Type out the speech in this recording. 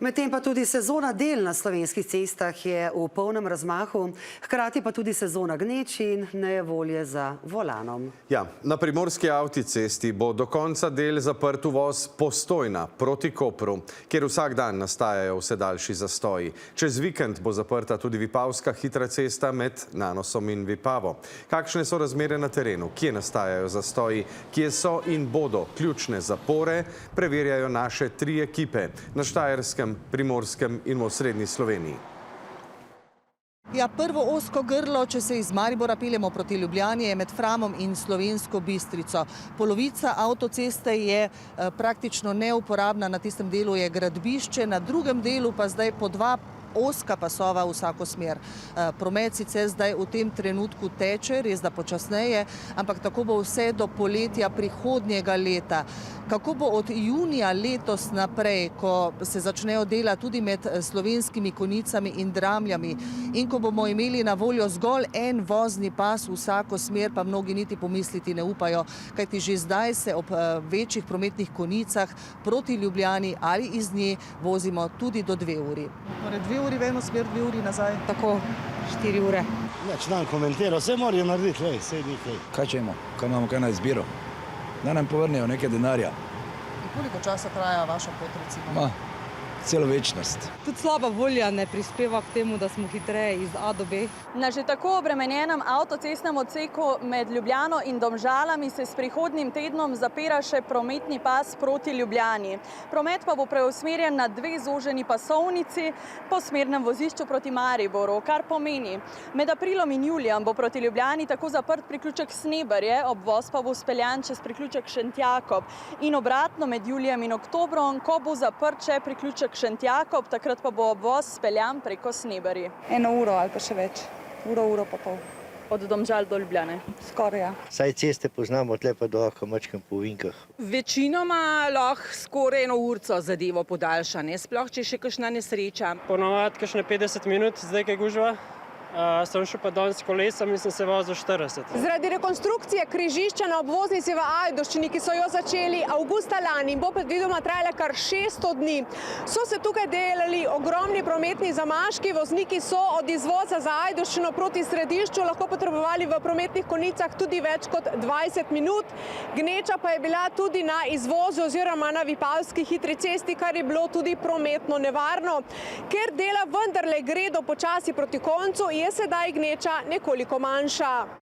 Medtem pa tudi sezona del na slovenskih cestah je v polnem razmahu, hkrati pa tudi sezona gneč in nejevolje za volanom. Ja, na primorski avtocesti bo do konca del zaprt uvoz Postojna proti Kopru, kjer vsak dan nastajajo vse daljši zastoji. Čez vikend bo zaprta tudi Vipavska hitra cesta med Nanosom in Vipavo. Kakšne so razmere na terenu, kje nastajajo zastoji, kje so in bodo ključne zapore, preverjajo naše 3 ekipe na Štajerskem, Primorskem in v osrednji Sloveniji. Ja, prvo ozko grlo, če se iz Maribora peljemo proti Ljubljani, je med Framom in Slovensko Bistrico. Polovica avtoceste je praktično neuporabna, na tistem delu je gradbišče, na drugem delu pa zdaj po 2 ozka pasova v vsako smer. Promet sicer zdaj v tem trenutku teče, res da počasneje, ampak tako bo vse do poletja prihodnjega leta. Kako bo od junija letos naprej, ko se začnejo dela tudi med Slovenskimi Konjicami in Dramljami in ko bomo imeli na voljo zgolj en vozni pas v vsako smer, pa mnogi niti pomisliti ne upajo, kajti že zdaj se ob večjih prometnih konicah proti Ljubljani ali iz nje vozimo tudi do 2 uri. Torej 2 uri v eno smer, 2 uri nazaj. Tako, 4 ure. Neč nam komentira, vse morajo narediti, vse nekaj. Kaj čemo? Kaj imamo kaj na izbiro? Da nam povrnejo nekaj denarja. In koliko časa traja vaša pot, recimo? Celo večnost. Tudi slaba volja ne prispeva k temu, da smo hitreje iz A do B. Na že tako obremenjenem avtocestnem odseku med Ljubljano in Domžalami se s prihodnjim tednom zapira še prometni pas proti Ljubljani. Promet pa bo preusmerjen na 2 zoženi pasovnici po smernem vozišču proti Mariboru, kar pomeni, med aprilom in julijem bo proti Ljubljani tako zaprt priključek Sneberje, obvoz pa bo speljan čez priključek Šentjakob in obratno med julijem in oktobrom, ko bo zaprt še priključek Šentjakob, takrat pa bo obvoz speljan preko Sneberji. 1 uro ali pa še več. Uro pa pol. Od Domžal do Ljubljane. Skoraj, ja. Saj ceste poznamo, tle pa lahko mačkam po ovinkah. Večinoma lahko skoraj 1 urco zadevo podaljša, ne? Sploh, če je še kakšna nesreča. Ponovadi kakšne 50 minut, zdaj kaj gužva. Sem šel pa danes s kolesom in sem se vozil 40. Zaradi rekonstrukcije križišča na obvoznici v Ajdovščini, ki so jo začeli avgusta lani in bo predvidoma trajala kar 600 dni, so se tukaj delali ogromni prometni zamaški. Vozniki so od izvoza za Ajdovščino proti središču lahko potrebovali v prometnih konicah tudi več kot 20 minut. Gneča pa je bila tudi na izvozu oziroma na Vipavski hitri cesti, kar je bilo tudi prometno nevarno. Ker dela vendarle gredo počasi proti koncu, je sedaj gneča nekoliko manjša.